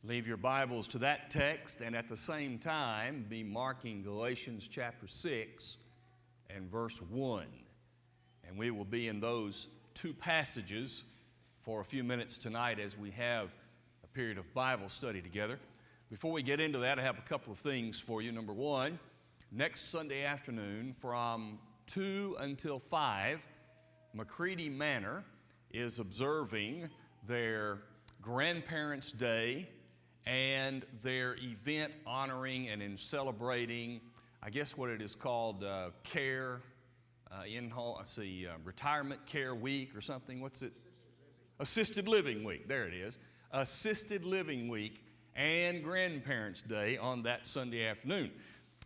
Leave your Bibles to that text and at the same time be marking Galatians chapter 6 and verse 1. And we will be in those two passages for a few minutes tonight as we have a period of Bible study together. Before we get into that, I have a couple of things for you. Number one, next Sunday afternoon from 2 until 5, McCready Manor is observing their Grandparents' Day and their event honoring and in celebrating, I guess what it is called, Retirement Care Week or something. What's it? Assisted Living Week. There it is. Assisted Living Week and Grandparents' Day on that Sunday afternoon.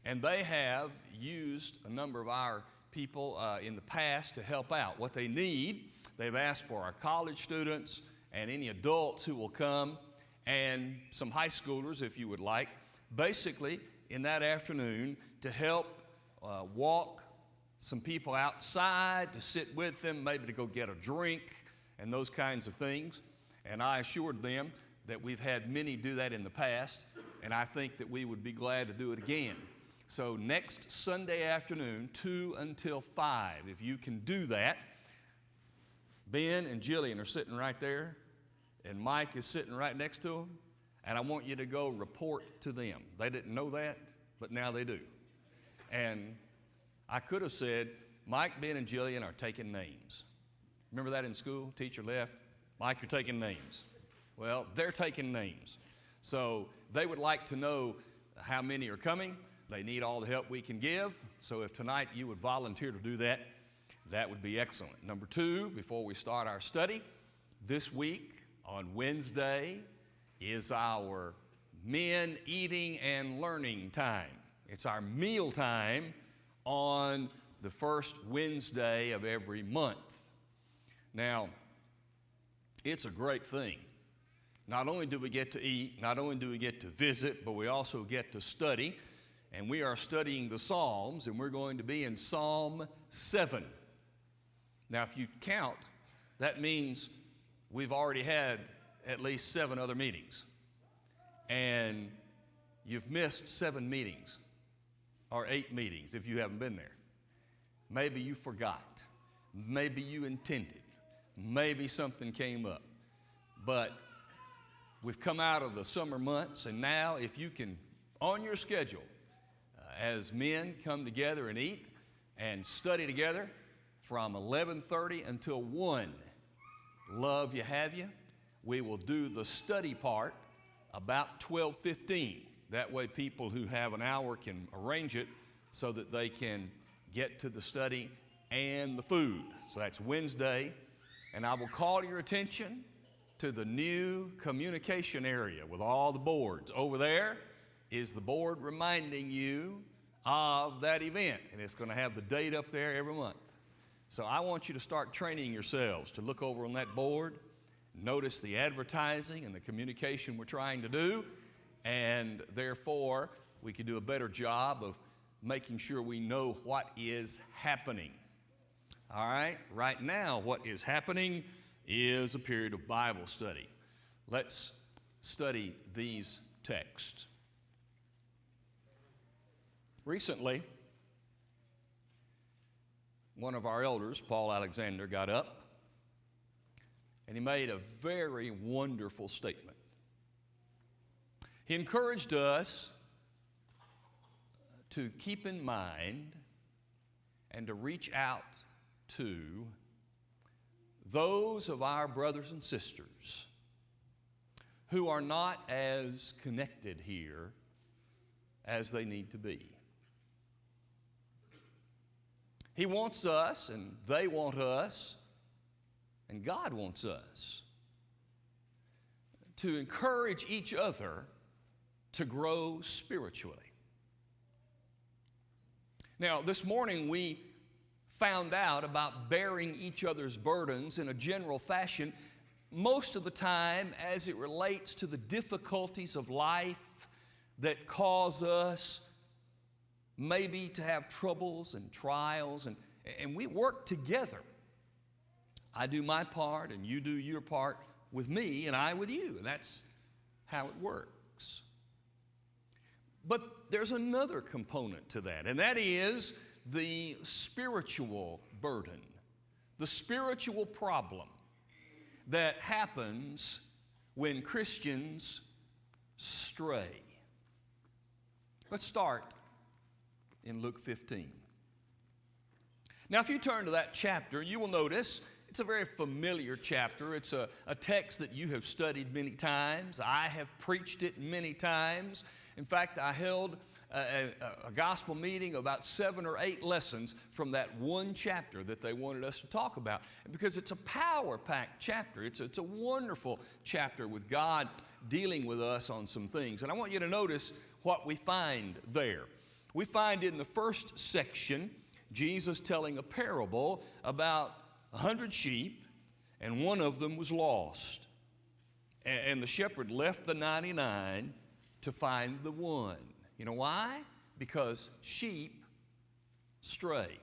And they have used a number of our people in the past to help out. What they need, they've asked for our college students and any adults who will come, and some high schoolers if you would like, basically in that afternoon to help walk some people outside, to sit with them, maybe to go get a drink and those kinds of things. And I assured them that we've had many do that in the past, and I think that we would be glad to do it again. So next Sunday afternoon, 2 until 5, if you can do that. Ben and Jillian are sitting right there, and Mike is sitting right next to them, and I want you to go report to them. They didn't know that, but now they do. And I could have said, Mike, Ben, and Jillian are taking names. Remember that in school? Teacher left, Mike, you're taking names. Well, they're taking names. So they would like to know how many are coming. They need all the help we can give. So if tonight you would volunteer to do that, that would be excellent. Number two, before we start our study, this week on Wednesday is our men eating and learning time. It's our meal time on the first Wednesday of every month. Now, it's a great thing. Not only do we get to eat, not only do we get to visit, but we also get to study. And we are studying the Psalms, and we're going to be in Psalm 7. Now, if you count, that means we've already had at least 7 other meetings. And you've missed 7 meetings, or 8 meetings if you haven't been there. Maybe you forgot. Maybe you intended. Maybe something came up. But we've come out of the summer months, and now if you can, on your schedule, as men come together and eat and study together from 11:30 until 1, love you, have you. We will do the study part about 12:15. That way people who have an hour can arrange it so that they can get to the study and the food. So that's Wednesday. And I will call your attention to the new communication area with all the boards. Over there is the board reminding you of that event. And it's going to have the date up there every month. So I want you to start training yourselves to look over on that board, notice the advertising and the communication we're trying to do, and therefore we can do a better job of making sure we know what is happening. All right, right now what is happening is a period of Bible study. Let's study these texts. Recently, one of our elders, Paul Alexander, got up and he made a very wonderful statement. He encouraged us to keep in mind and to reach out to those of our brothers and sisters who are not as connected here as they need to be. He wants us, and they want us, and God wants us to encourage each other to grow spiritually. Now, this morning we found out about bearing each other's burdens in a general fashion, most of the time as it relates to the difficulties of life that cause us maybe to have troubles and trials, and we work together. I do my part and you do your part with me and I with you. And that's how it works. But there's another component to that, and that is the spiritual burden, the spiritual problem that happens when Christians stray. Let's start in Luke 15. Now, if you turn to that chapter, you will notice it's a very familiar chapter. It's a text that you have studied many times. I have preached it many times. In fact, I held a gospel meeting, about 7 or 8 lessons from that one chapter that they wanted us to talk about. Because it's a power-packed chapter. It's a wonderful chapter with God dealing with us on some things. And I want you to notice what we find there. We find in the first section, Jesus telling a parable about 100 sheep, and one of them was lost. And the shepherd left the 99 to find the one. You know why? Because sheep stray.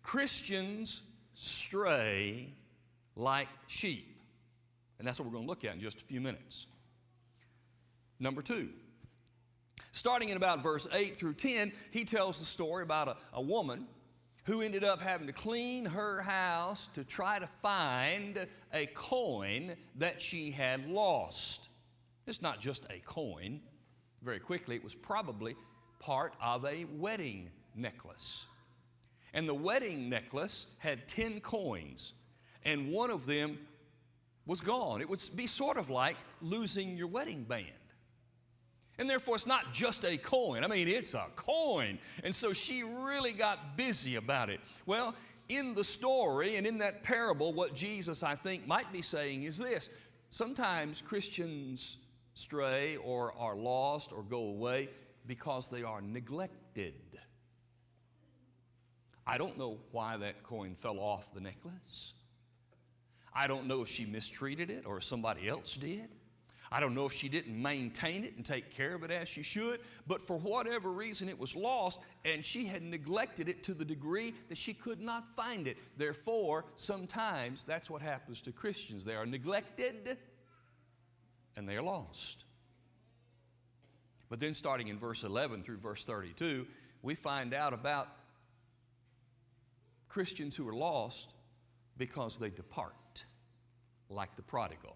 Christians stray like sheep. And that's what we're going to look at in just a few minutes. Number 2. Starting in about verse 8 through 10, he tells the story about a woman who ended up having to clean her house to try to find a coin that she had lost. It's not just a coin. Very quickly, it was probably part of a wedding necklace. And the wedding necklace had 10 coins, and one of them was gone. It would be sort of like losing your wedding band. And therefore, it's not just a coin. I mean, it's a coin. And so she really got busy about it. Well, in the story and in that parable, what Jesus, I think, might be saying is this. Sometimes Christians stray or are lost or go away because they are neglected. I don't know why that coin fell off the necklace. I don't know if she mistreated it or somebody else did. I don't know if she didn't maintain it and take care of it as she should, but for whatever reason it was lost, and she had neglected it to the degree that she could not find it. Therefore, sometimes that's what happens to Christians. They are neglected and they are lost. But then starting in verse 11 through verse 32, we find out about Christians who are lost because they depart, like the prodigal.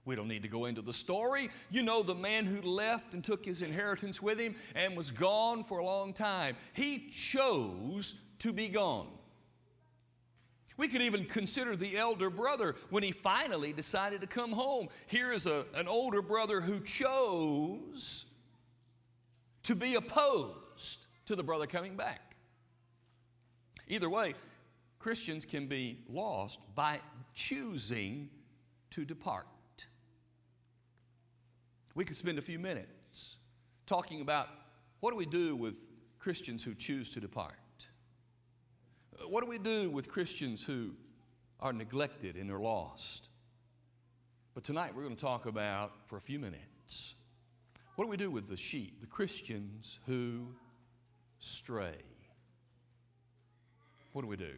We don't need to go into the story. You know the man who left and took his inheritance with him and was gone for a long time. He chose to be gone. We could even consider the elder brother when he finally decided to come home. Here is an older brother who chose to be opposed to the brother coming back. Either way, Christians can be lost by choosing to depart. We could spend a few minutes talking about what do we do with Christians who choose to depart? What do we do with Christians who are neglected and are lost? But tonight we're going to talk about, for a few minutes, what do we do with the sheep, the Christians who stray? What do we do?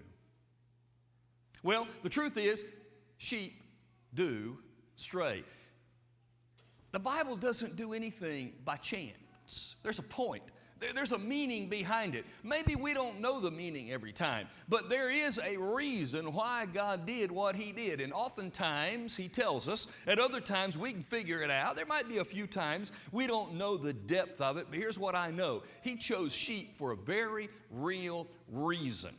Well, the truth is, sheep do stray. The Bible doesn't do anything by chance. There's a point. There's a meaning behind it. Maybe we don't know the meaning every time, but there is a reason why God did what He did. And oftentimes He tells us. At other times we can figure it out. There might be a few times we don't know the depth of it, but here's what I know. He chose sheep for a very real reason.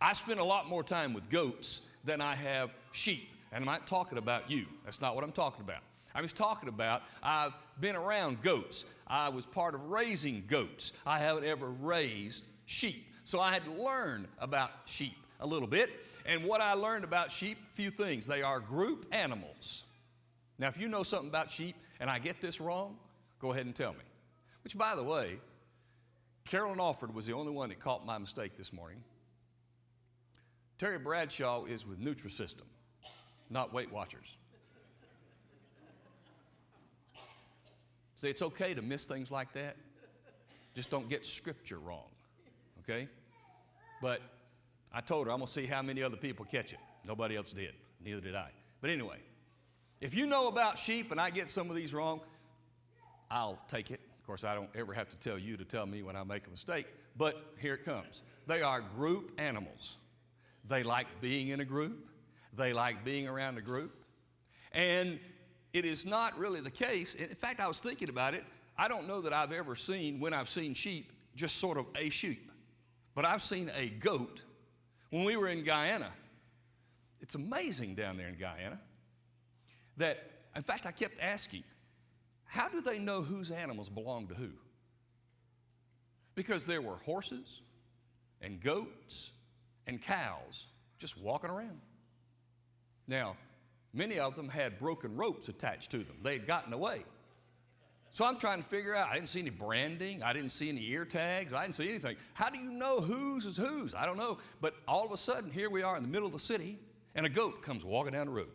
I spend a lot more time with goats than I have sheep. And I'm not talking about you. That's not what I'm talking about. I was talking about I've been around goats. I was part of raising goats. I haven't ever raised sheep. So I had to learn about sheep a little bit. And what I learned about sheep, a few things. They are group animals. Now, if you know something about sheep and I get this wrong, go ahead and tell me. Which, by the way, Carolyn Alford was the only one that caught my mistake this morning. Terry Bradshaw is with Nutrisystem, not Weight Watchers. See, it's okay to miss things like that. Just don't get scripture wrong, okay? But I told her I'm going to see how many other people catch it. Nobody else did. Neither did I. But anyway, If you know about sheep and I get some of these wrong, I'll take it. Of course, I don't ever have to tell you to tell me when I make a mistake, but here it comes. They are group animals. They like being in a group. They like being around a group. And it is not really the case. In fact, I was thinking about it. I don't know that I've ever seen, when I've seen sheep, just sort of a sheep. But I've seen a goat. When we were in Guyana, it's amazing down there in Guyana that, in fact, I kept asking, how do they know whose animals belong to who? Because there were horses and goats and cows just walking around. Now, many of them had broken ropes attached to them. They'd gotten away. So I'm trying to figure out, I didn't see any branding. I didn't see any ear tags. I didn't see anything. How do you know whose is whose? I don't know. But all of a sudden, here we are in the middle of the city, and a goat comes walking down the road.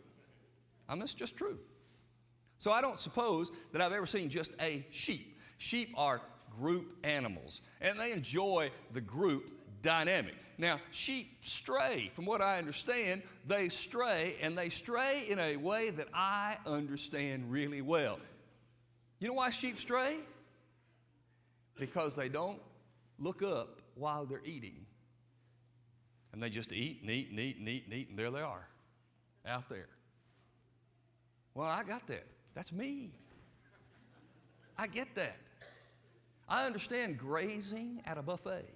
I mean, it's just true. So I don't suppose that I've ever seen just a sheep. Sheep are group animals, and they enjoy the group dynamic. Now, sheep stray. From what I understand, they stray, and they stray in a way that I understand really well. You know why sheep stray? Because they don't look up while they're eating. And they just eat and eat and eat and eat and eat, and there they are, out there. Well, I got that. That's me. I get that. I understand grazing at a buffet.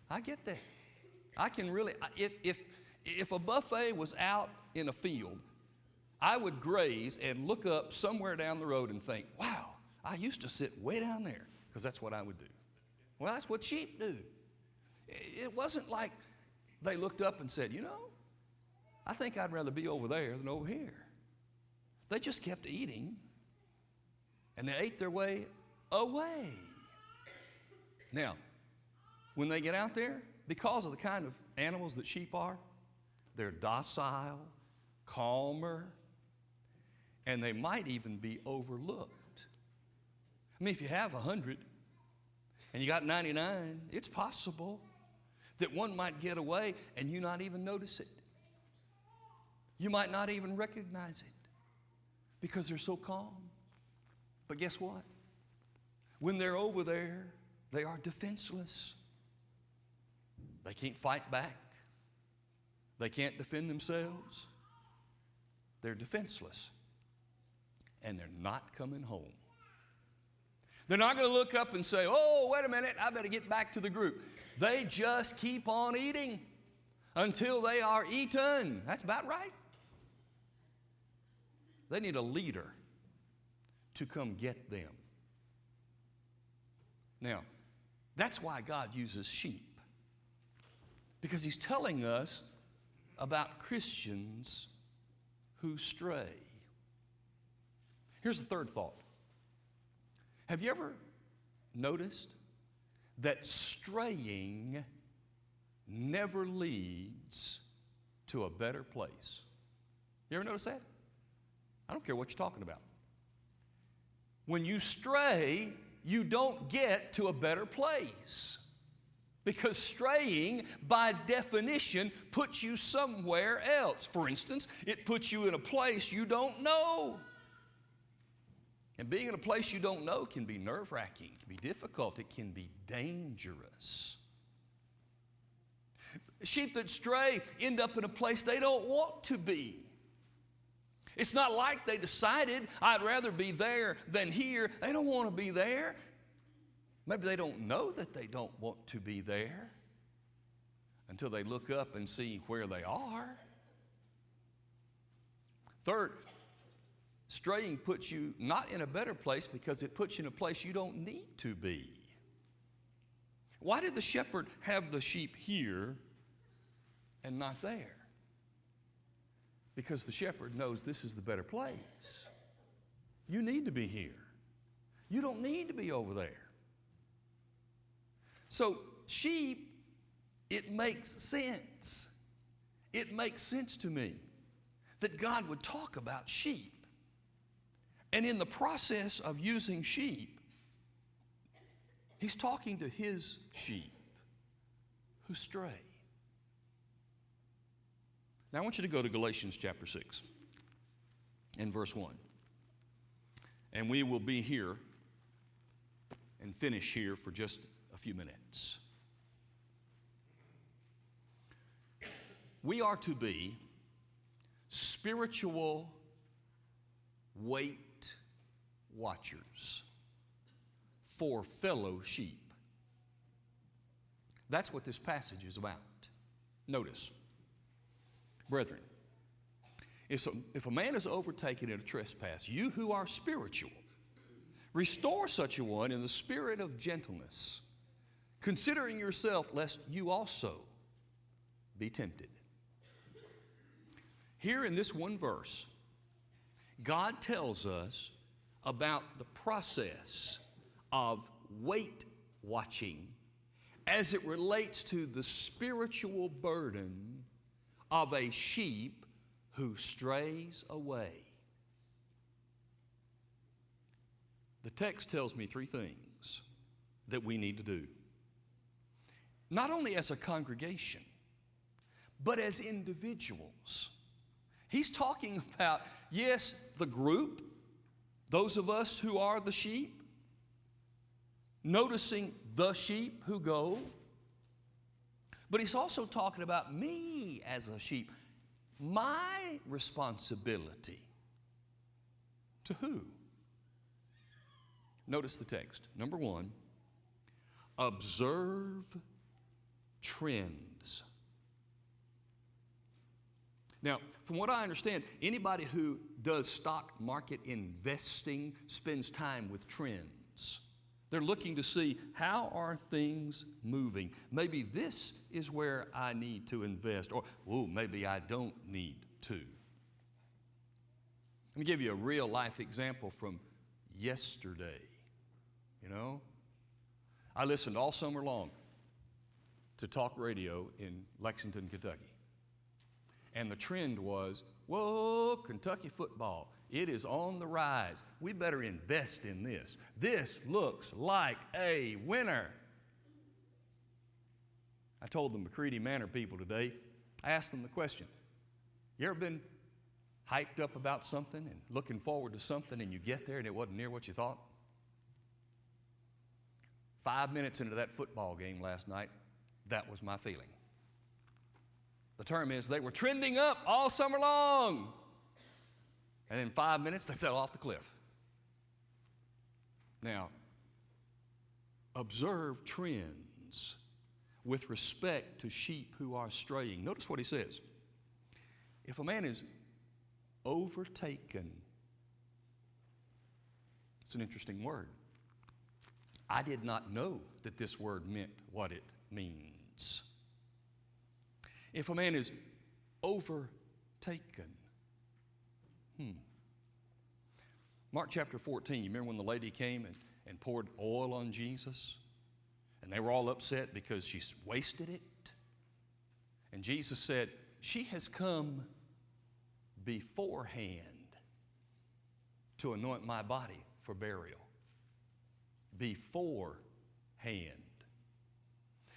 I get that. I can really, if a buffet was out in a field, I would graze and look up somewhere down the road and think, wow, I used to sit way down there, because that's what I would do. Well, that's what sheep do. It wasn't like they looked up and said, you know, I think I'd rather be over there than over here. They just kept eating, and they ate their way away. Now, when they get out there, because of the kind of animals that sheep are, they're docile, calmer, and they might even be overlooked. I mean, if you have 100 and you got 99, it's possible that one might get away and you not even notice it. You might not even recognize it because they're so calm. But guess what? When they're over there, they are defenseless. They can't fight back. They can't defend themselves. They're defenseless. And they're not coming home. They're not going to look up and say, oh, wait a minute, I better get back to the group. They just keep on eating until they are eaten. That's about right. They need a leader to come get them. Now, that's why God uses sheep. Because He's telling us about Christians who stray. Here's the third thought. Have you ever noticed that straying never leads to a better place? You ever notice that? I don't care what you're talking about. When you stray, you don't get to a better place. Because straying, by definition, puts you somewhere else. For instance, it puts you in a place you don't know. And being in a place you don't know can be nerve-wracking, it can be difficult, it can be dangerous. Sheep that stray end up in a place they don't want to be. It's not like they decided, I'd rather be there than here. They don't want to be there. Maybe they don't know that they don't want to be there until they look up and see where they are. Third, straying puts you not in a better place because it puts you in a place you don't need to be. Why did the shepherd have the sheep here and not there? Because the shepherd knows this is the better place. You need to be here. You don't need to be over there. So sheep, it makes sense. It makes sense to me that God would talk about sheep. And in the process of using sheep, He's talking to His sheep who stray. Now I want you to go to Galatians chapter 6. and verse 1. And we will be here and finish here for just a few minutes. We are to be spiritual weight watchers for fellow sheep. That's what this passage is about. Notice, brethren, if a man is overtaken in a trespass, you who are spiritual, restore such a one in the spirit of gentleness, considering yourself, lest you also be tempted. Here in this one verse, God tells us about the process of weight watching as it relates to the spiritual burden of a sheep who strays away. The text tells me three things that we need to do. Not only as a congregation, but as individuals. He's talking about, yes, the group, those of us who are the sheep, noticing the sheep who go. But he's also talking about me as a sheep, my responsibility. To who? Notice the text. Number one, observe trends. Now, from what I understand, anybody who does stock market investing spends time with trends. They're looking to see, how are things moving? Maybe this is where I need to invest, or maybe I don't need to. Let me give you a real life example from yesterday. I listened all summer long to talk radio in Lexington, Kentucky. And the trend was, Kentucky football, it is on the rise. We better invest in this. This looks like a winner. I told the McCready Manor people today, I asked them the question, you ever been hyped up about something and looking forward to something and you get there and it wasn't near what you thought? 5 minutes into that football game last night, that was my feeling. The term is they were trending up all summer long. And in 5 minutes, they fell off the cliff. Now, observe trends with respect to sheep who are straying. Notice what he says. If a man is overtaken, it's an interesting word. I did not know that this word meant what it means. If a man is overtaken. Mark chapter 14, you remember when the lady came and poured oil on Jesus? And they were all upset because she wasted it. And Jesus said, she has come beforehand to anoint my body for burial. Beforehand.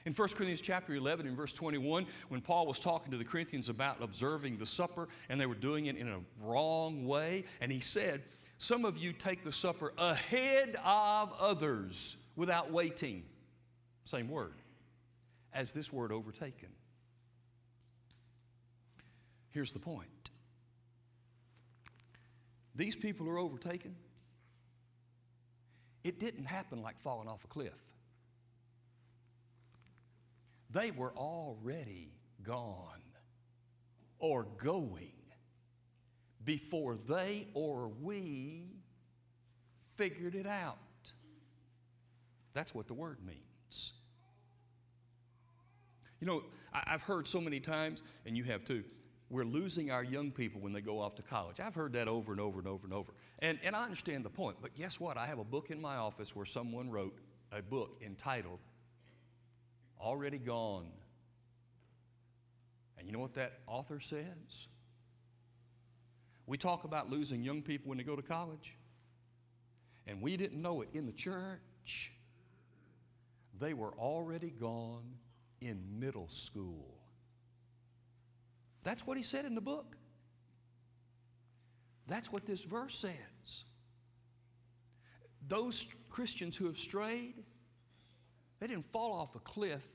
In 1 Corinthians chapter 11 and verse 21, when Paul was talking to the Corinthians about observing the supper, and they were doing it in a wrong way, and he said, some of you take the supper ahead of others without waiting. Same word as this word overtaken. Here's the point. These people are overtaken. It didn't happen like falling off a cliff. They were already gone or going before they or we figured it out. That's what the word means. I've heard so many times, and you have too, we're losing our young people when they go off to college. I've heard that over and over and over and over. And I understand the point, but guess what? I have a book in my office where someone wrote a book entitled Already Gone. And you know what that author says? We talk about losing young people when they go to college, and we didn't know it in the church. They were already gone in middle school. That's what he said in the book. That's what this verse says. Those Christians who have strayed, they didn't fall off a cliff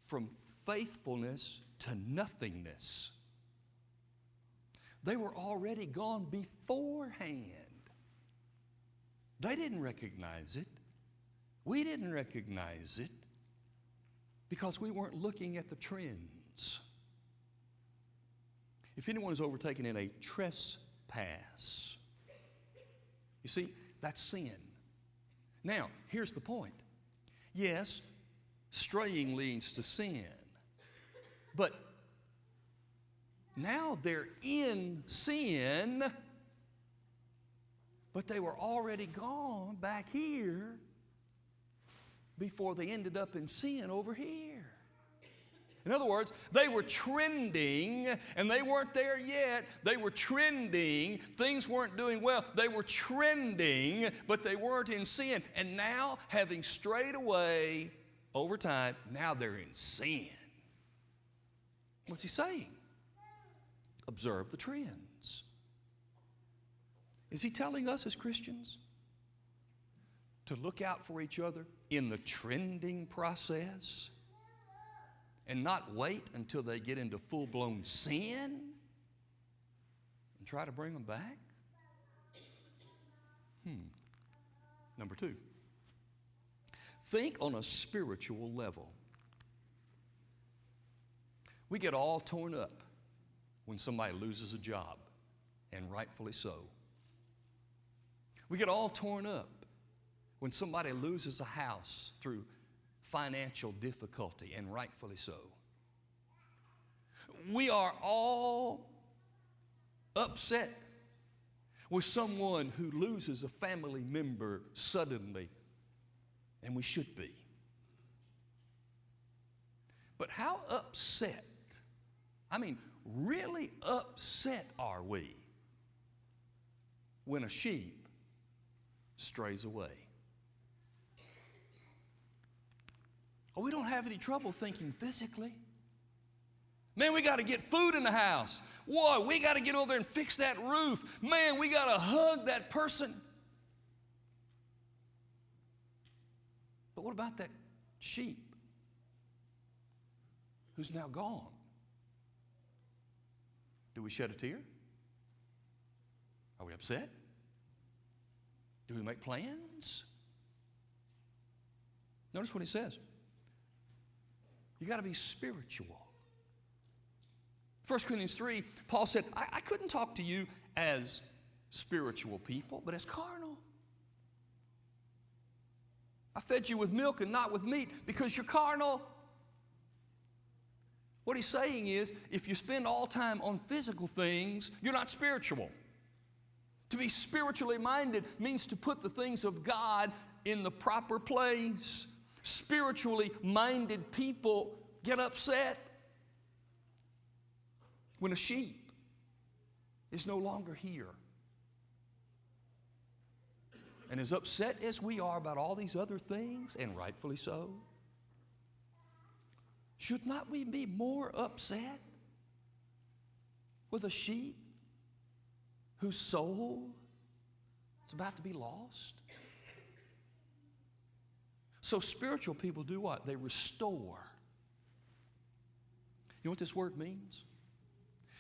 from faithfulness to nothingness. They were already gone beforehand. They didn't recognize it. We didn't recognize it because we weren't looking at the trends. If anyone is overtaken in a trespass, you see, that's sin. Now, here's the point. Yes, straying leads to sin, but now they're in sin, but they were already gone back here before they ended up in sin over here. In other words, they were trending, and they weren't there yet. They were trending. Things weren't doing well. They were trending, but they weren't in sin. And now, having strayed away over time, now they're in sin. What's he saying? Observe the trends. Is he telling us as Christians to look out for each other in the trending process and not wait until they get into full-blown sin and try to bring them back? Number two, think on a spiritual level. We get all torn up when somebody loses a job, and rightfully so. We get all torn up when somebody loses a house through financial difficulty, and rightfully so. We are all upset with someone who loses a family member suddenly, and we should be. But how upset, really upset are we when a sheep strays away? Oh, we don't have any trouble thinking physically. Man, we got to get food in the house. Boy, we got to get over there and fix that roof. Man, we got to hug that person. But what about that sheep who's now gone? Do we shed a tear? Are we upset? Do we make plans? Notice what he says. You got to be spiritual. 1 Corinthians 3, Paul said, I couldn't talk to you as spiritual people, but as carnal. I fed you with milk and not with meat because you're carnal. What he's saying is, if you spend all time on physical things, you're not spiritual. To be spiritually minded means to put the things of God in the proper place. Spiritually minded people get upset when a sheep is no longer here. And as upset as we are about all these other things, and rightfully so, should not we be more upset with a sheep whose soul is about to be lost? So spiritual people do what? They restore. You know what this word means?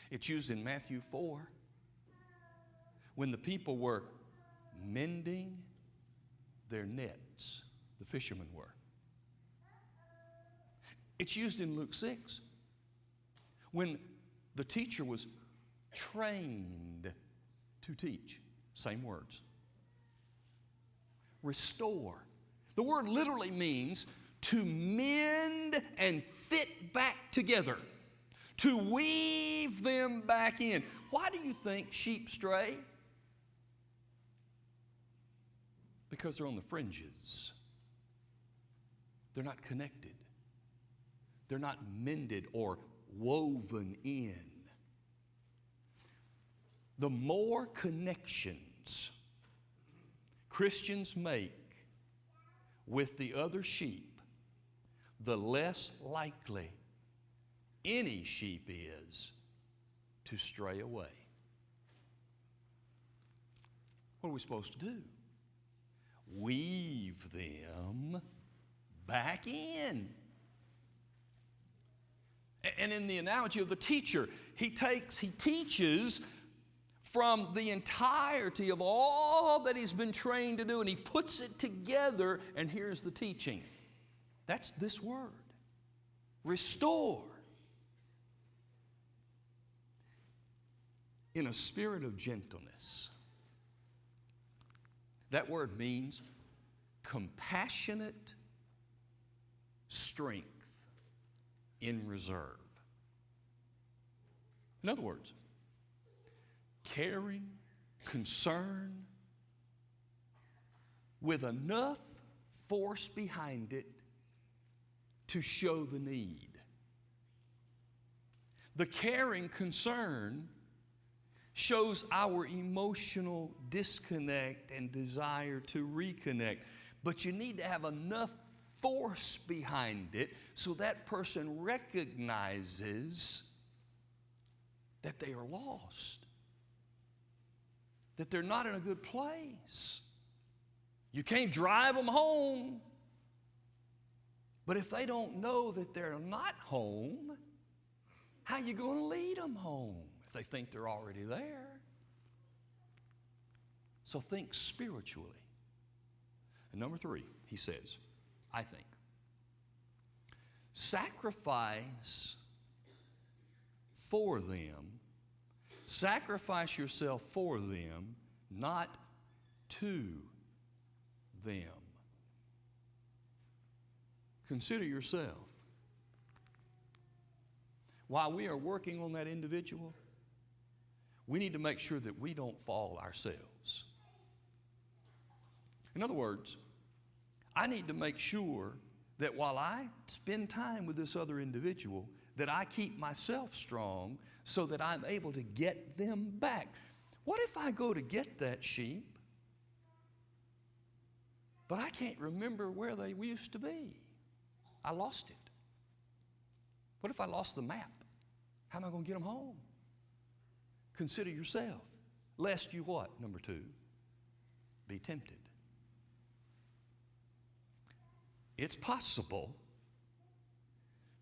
It's used in Matthew 4 when the people were mending their nets, the fishermen were. It's used in Luke 6 when the teacher was trained to teach. Same words. Restore. The word literally means to mend and fit back together, to weave them back in. Why do you think sheep stray? Because they're on the fringes. They're not connected. They're not mended or woven in. The more connections Christians make with the other sheep, the less likely any sheep is to stray away. what are we supposed to do? Weave them back in. And in the analogy of the teacher, he teaches from the entirety of all that he's been trained to do, and he puts it together, and here's the teaching. That's this word. Restore. In a spirit of gentleness. That word means compassionate strength in reserve. In other words, caring, concern, with enough force behind it to show the need. The caring concern shows our emotional disconnect and desire to reconnect. But you need to have enough force behind it so that person recognizes that they are lost, that they're not in a good place. You can't drive them home. But if they don't know that they're not home, how are you going to lead them home if they think they're already there? So think spiritually. And number 3, he says, I think, sacrifice for them, sacrifice yourself for them, not to them. Consider yourself. While we are working on that individual, we need to make sure that we don't fall ourselves. In other words, I need to make sure that while I spend time with this other individual, that I keep myself strong so that I'm able to get them back. What if I go to get that sheep, but I can't remember where they used to be? I lost it. What if I lost the map? How am I going to get them home? Consider yourself, lest you what? Number 2, be tempted. It's possible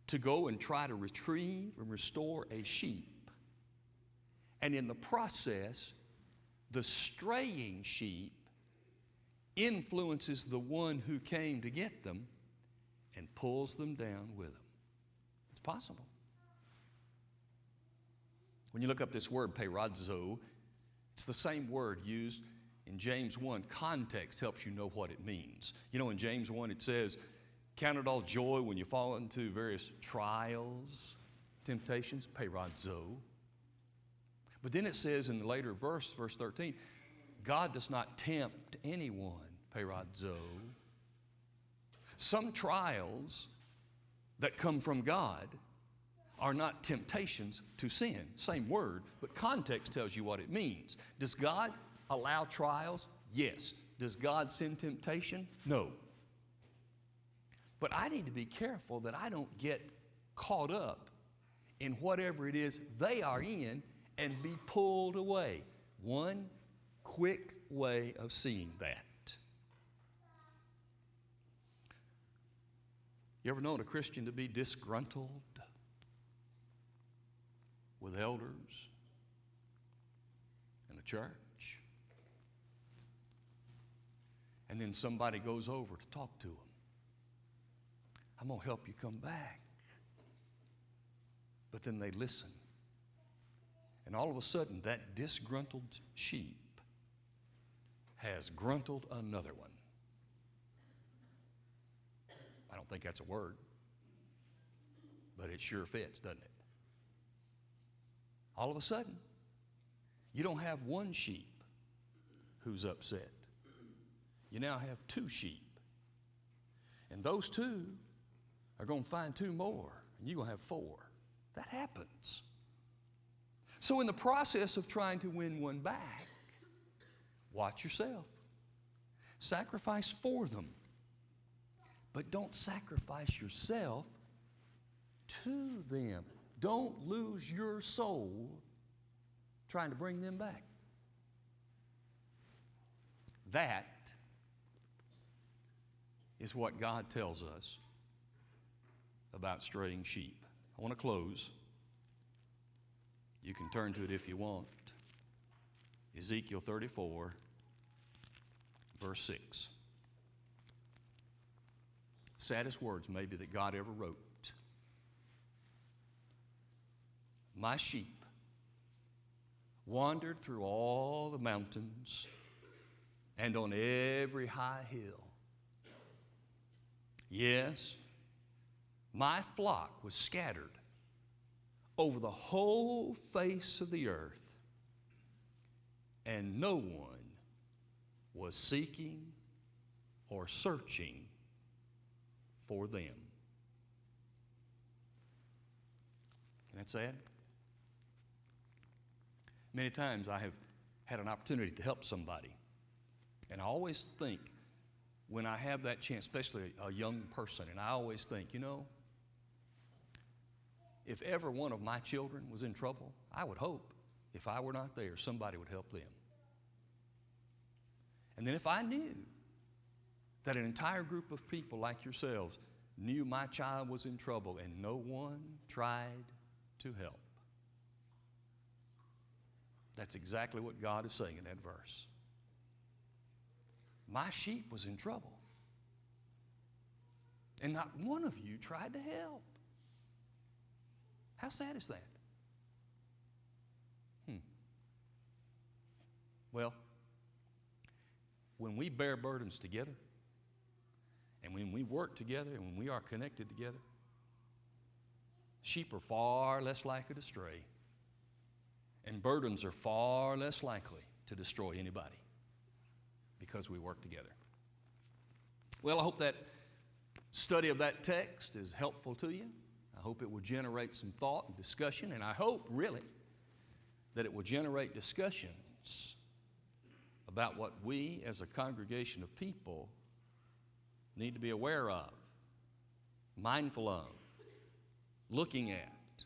to go and try to retrieve and restore a sheep, and in the process, the straying sheep influences the one who came to get them and pulls them down with them. It's possible. When you look up this word, peirazo, it's the same word used in James 1. Context helps you know what it means. You know, in James 1 it says, count it all joy when you fall into various trials, temptations, peirazo. But then it says in the later verse 13, God does not tempt anyone, peirazo. Some trials that come from God are not temptations to sin. Same word, but context tells you what it means. Does God allow trials? Yes. Does God send temptation? No. But I need to be careful that I don't get caught up in whatever it is they are in and be pulled away. One quick way of seeing that. You ever known a Christian to be disgruntled with elders in a church? And then somebody goes over to talk to them. I'm going to help you come back. But then they listen. And all of a sudden, that disgruntled sheep has gruntled another one. I don't think that's a word, but it sure fits, doesn't it? All of a sudden, you don't have one sheep who's upset. You now have 2 sheep. And those 2 are going to find 2 more, and you're going to have 4. That happens. So in the process of trying to win one back, watch yourself. Sacrifice for them. But don't sacrifice yourself to them. Don't lose your soul trying to bring them back. That is what God tells us about straying sheep. I want to close. You can turn to it if you want. Ezekiel 34, verse 6. Saddest words maybe that God ever wrote. My sheep wandered through all the mountains and on every high hill. Yes, my flock was scattered over the whole face of the earth, and no one was seeking or searching for them. Isn't that sad? Many times I have had an opportunity to help somebody, and I always think when I have that chance, especially a young person, and I always think, if ever one of my children was in trouble, I would hope if I were not there, somebody would help them. And then if I knew that an entire group of people like yourselves knew my child was in trouble and no one tried to help, that's exactly what God is saying in that verse. My sheep was in trouble, and not one of you tried to help. How sad is that? Well, when we bear burdens together, and when we work together, and when we are connected together, sheep are far less likely to stray, and burdens are far less likely to destroy anybody because we work together. Well, I hope that study of that text is helpful to you. I hope it will generate some thought and discussion, and I hope, really, that it will generate discussions about what we as a congregation of people need to be aware of, mindful of, looking at,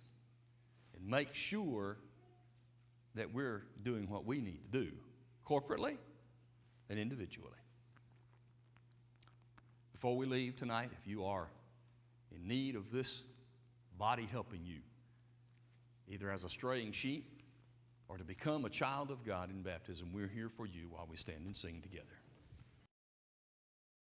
and make sure that we're doing what we need to do, corporately and individually. Before we leave tonight, if you are in need of this body helping you, either as a straying sheep or to become a child of God in baptism, we're here for you while we stand and sing together.